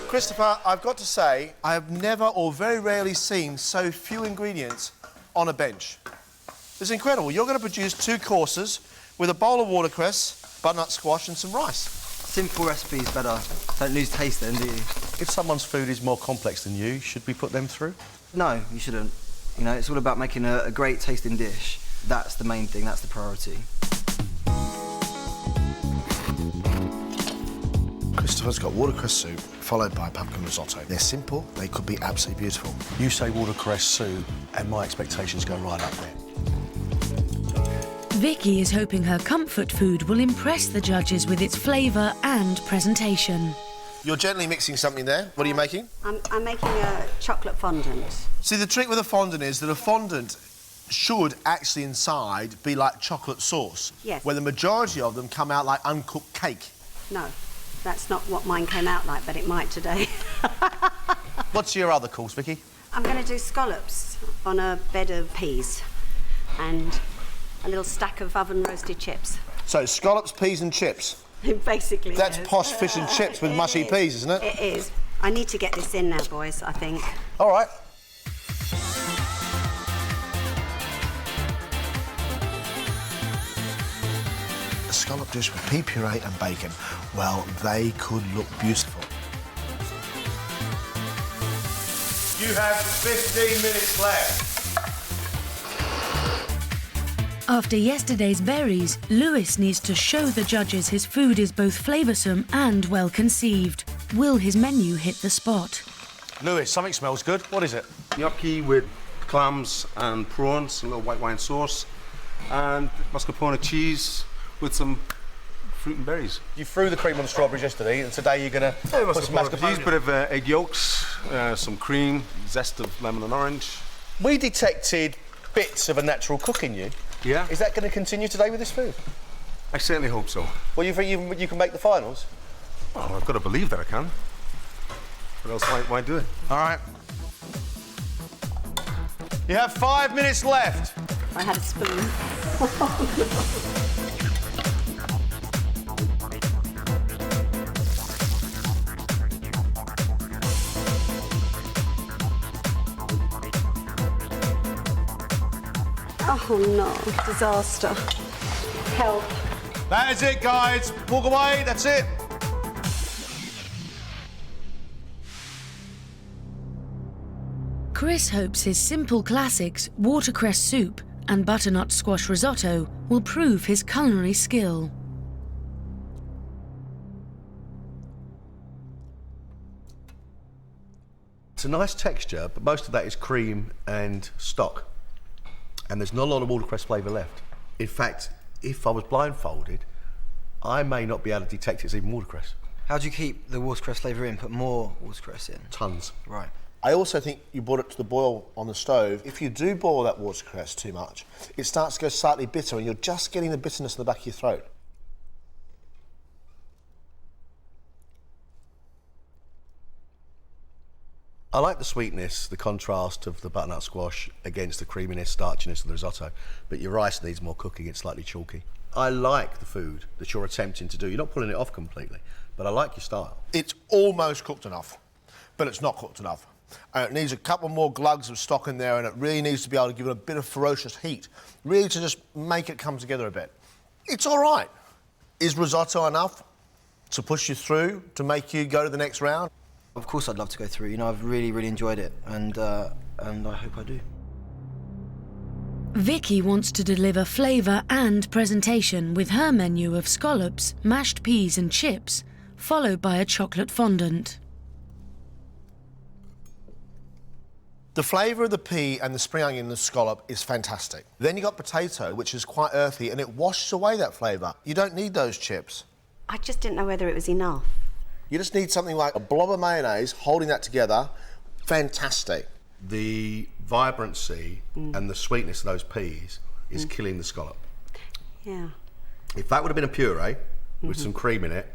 Christopher, I've got to say, I have never or very rarely seen so few ingredients on a bench. It's incredible. You're going to produce two courses with a bowl of watercress, butternut squash and some rice. Simple recipes better. Don't lose taste then, do you? If someone's food is more complex than you, should we put them through? No, you shouldn't. You know, it's all about making a great tasting dish. That's the main thing, that's the priority. Christopher's got watercress soup, followed by pumpkin risotto. They're simple, they could be absolutely beautiful. You say watercress soup, and my expectations go right up there. Vicky is hoping her comfort food will impress the judges with its flavour and presentation. You're gently mixing something there. What are you making? I'm making a chocolate fondant. See, the trick with a fondant is that a fondant should actually inside be like chocolate sauce. Yes. Where the majority of them come out like uncooked cake. No, that's not what mine came out like, but it might today. What's your other course, Vicky? I'm going to do scallops on a bed of peas and a little stack of oven-roasted chips. So, scallops, peas and chips. Basically, That's yes. posh fish and chips with mushy peas, isn't it? It is. I need to get this in now, boys, I think. All right. A scallop dish with pea puree and bacon. Well, they could look beautiful. You have 15 minutes left. After yesterday's berries, Lewis needs to show the judges his food is both flavoursome and well conceived. Will his menu hit the spot? Lewis, something smells good. What is it? Gnocchi with clams and prawns, a little white wine sauce, and mascarpone cheese with some fruit and berries. You threw the cream on the strawberries yesterday, and today you're going to put some mascarpone. Cheese, bit of egg yolks, some cream, zest of lemon and orange. We detected bits of a natural cook in you. Yeah. Is that going to continue today with this food? I certainly hope so. Well, you think you can make the finals? Well, I've got to believe that I can. What else? Why do it? All right. You have 5 minutes left. I had a spoon. Oh no, disaster. Help. That is it, guys. Walk away, that's it. Chris hopes his simple classics, watercress soup and butternut squash risotto, will prove his culinary skill. It's a nice texture, but most of that is cream and stock. And there's not a lot of watercress flavour left. In fact, if I was blindfolded, I may not be able to detect it's even watercress. How do you keep the watercress flavour in? Put more watercress in? Tons. Right. I also think you brought it to the boil on the stove. If you do boil that watercress too much, it starts to go slightly bitter and you're just getting the bitterness in the back of your throat. I like the sweetness, the contrast of the butternut squash against the creaminess, starchiness of the risotto, but your rice needs more cooking, it's slightly chalky. I like the food that you're attempting to do. You're not pulling it off completely, but I like your style. It's almost cooked enough, but it's not cooked enough. It needs a couple more glugs of stock in there, and it really needs to be able to give it a bit of ferocious heat, really to just make it come together a bit. It's all right. Is risotto enough to push you through, to make you go to the next round? Of course I'd love to go through. You know, I've really, really enjoyed it, and I hope I do. Vicky wants to deliver flavour and presentation with her menu of scallops, mashed peas and chips, followed by a chocolate fondant. The flavour of the pea and the spring onion and the scallop is fantastic. Then you got potato, which is quite earthy, and it washes away that flavour. You don't need those chips. I just didn't know whether it was enough. You just need something like a blob of mayonnaise holding that together. Fantastic. The vibrancy and the sweetness of those peas is killing the scallop. Yeah. If that would have been a puree with some cream in it,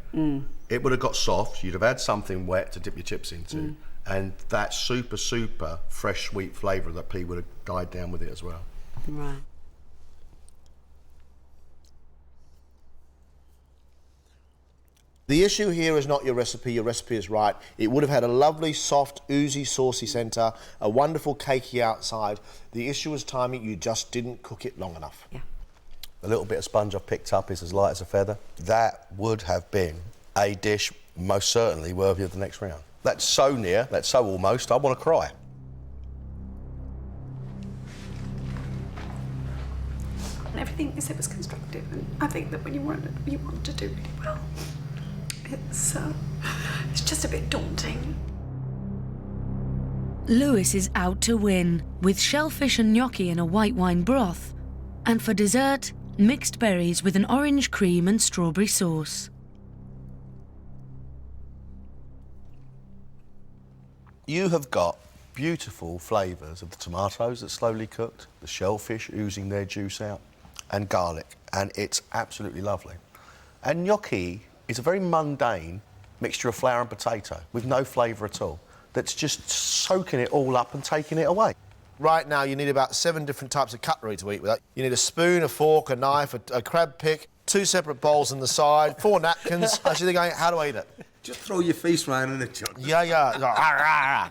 it would have got soft. You'd have had something wet to dip your chips into, and that super, super fresh, sweet flavour of that pea would have died down with it as well. Right. The issue here is not your recipe is right. It would have had a lovely, soft, oozy, saucy centre, a wonderful cakey outside. The issue was timing, you just didn't cook it long enough. Yeah. The little bit of sponge I've picked up is as light as a feather. That would have been a dish most certainly worthy of the next round. That's so near, that's so almost, I want to cry. And everything you said was constructive, and I think that when you want to do really well, it's just a bit daunting. Lewis is out to win, with shellfish and gnocchi in a white wine broth, and for dessert, mixed berries with an orange cream and strawberry sauce. You have got beautiful flavours of the tomatoes that slowly cooked, the shellfish oozing their juice out, and garlic, and it's absolutely lovely. And gnocchi is a very mundane mixture of flour and potato with no flavour at all, that's just soaking it all up and taking it away. Right now, you need about 7 different types of cutlery to eat with that. You need a spoon, a fork, a knife, a crab pick, 2 separate bowls on the side, 4 napkins. Actually, they're going, how do I eat it? Just throw your face round in it, John. Yeah, yeah. It's like, rah, rah, rah.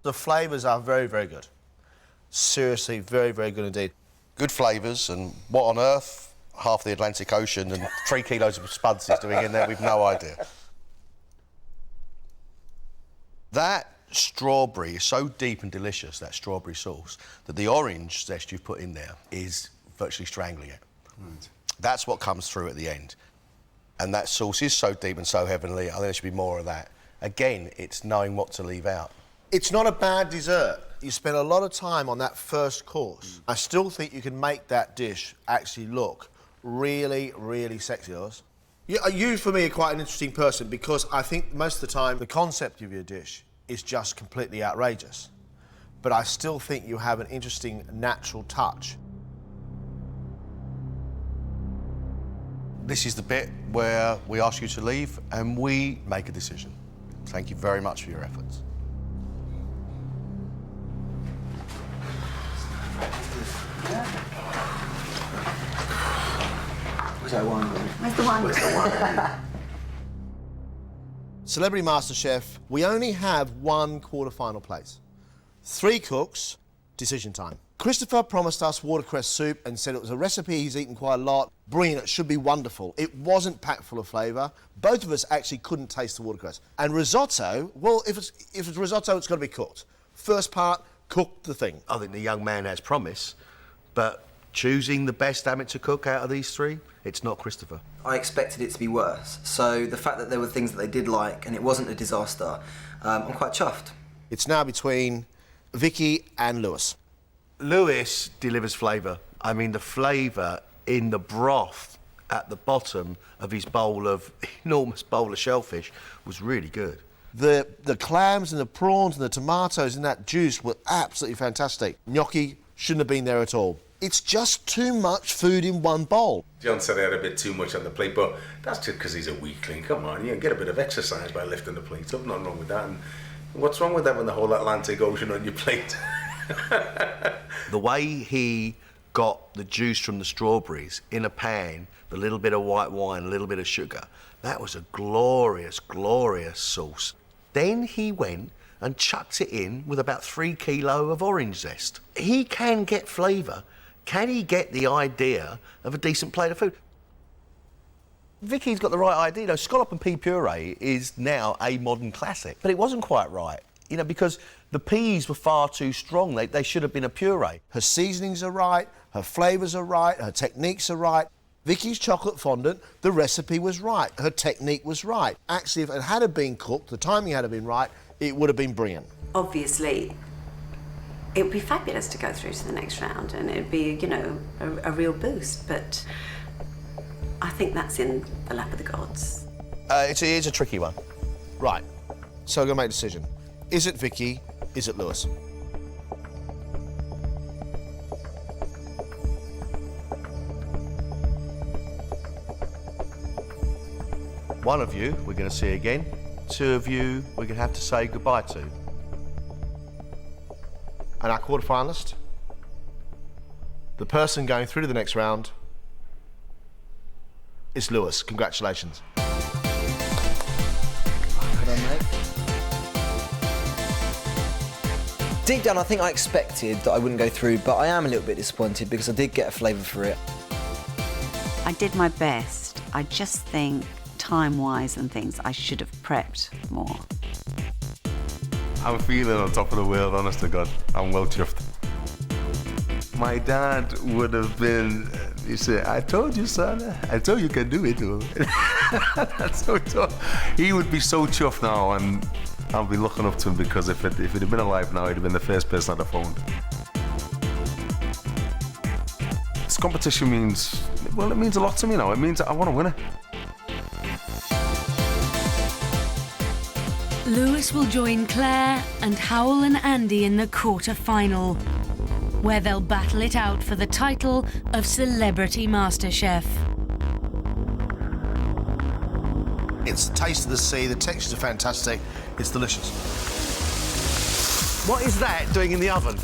The flavours are very, very good. Seriously, very, very good indeed. Good flavours, and what on earth half the Atlantic Ocean and 3 kilos of spuds is doing in there, we've no idea. That strawberry is so deep and delicious, that strawberry sauce, that the orange zest you've put in there is virtually strangling it. Right. That's what comes through at the end. And that sauce is so deep and so heavenly, I think there should be more of that. Again, it's knowing what to leave out. It's not a bad dessert. You spent a lot of time on that first course. I still think you can make that dish actually look really, really sexy, Oz. You, for me, are quite an interesting person because I think most of the time the concept of your dish is just completely outrageous. But I still think you have an interesting natural touch. This is the bit where we ask you to leave and we make a decision. Thank you very much for your efforts. Where's that wine? Where's the wine? Where's the wine? Celebrity MasterChef, we only have 1 quarter-final place. 3 cooks, decision time. Christopher promised us watercress soup and said it was a recipe he's eaten quite a lot. Brilliant, it should be wonderful. It wasn't packed full of flavour. Both of us actually couldn't taste the watercress. And risotto, well, if it's risotto, it's got to be cooked. First part, cook the thing. I think the young man has promise, but choosing the best amateur cook out of these 3, it's not Christopher. I expected it to be worse, so the fact that there were things that they did like and it wasn't a disaster, I'm quite chuffed. It's now between Vicky and Lewis. Lewis delivers flavour. I mean, the flavour in the broth at the bottom of his enormous bowl of shellfish was really good. The clams and the prawns and the tomatoes and that juice were absolutely fantastic. Gnocchi shouldn't have been there at all. It's just too much food in one bowl. John said he had a bit too much on the plate, but that's just because he's a weakling. Come on, you can get a bit of exercise by lifting the plate up. Nothing wrong with that. And what's wrong with having the whole Atlantic Ocean on your plate? The way he got the juice from the strawberries in a pan, the little bit of white wine, a little bit of sugar, that was a glorious, glorious sauce. Then he went and chucked it in with about 3 kilos of orange zest. He can get flavour. Can he get the idea of a decent plate of food? Vicky's got the right idea. You know, scallop and pea puree is now a modern classic, but it wasn't quite right, you know, because the peas were far too strong. They should have been a puree. Her seasonings are right, her flavours are right, her techniques are right. Vicky's chocolate fondant, the recipe was right, her technique was right. Actually, if it had been cooked, the timing had been right, it would have been brilliant. Obviously, it would be fabulous to go through to the next round and it'd be, you know, a real boost, but I think that's in the lap of the gods. It's a tricky one. Right, so I'm going to make a decision. Is it Vicky? Is it Lewis? One of you we're going to see again. 2 of you we're going to have to say goodbye to. And our quarterfinalist, the person going through to the next round, is Lewis. Congratulations. Deep down, I think I expected that I wouldn't go through, but I am a little bit disappointed because I did get a flavour for it. I did my best. I just think, time-wise and things, I should have prepped more. I'm feeling on top of the world, honest to God. I'm well chuffed. My dad would have been, he said, I told you, son. I told you can do it. That's so tough. He would be so chuffed now, and I'll be looking up to him because if he'd have been alive now, he'd have been the first person I'd have phoned. This competition means, well, it means a lot to me now. It means that I want to win it. Lewis will join Claire and Howell and Andy in the quarter-final, where they'll battle it out for the title of Celebrity MasterChef. It's the taste of the sea, the textures are fantastic, it's delicious. What is that doing in the oven?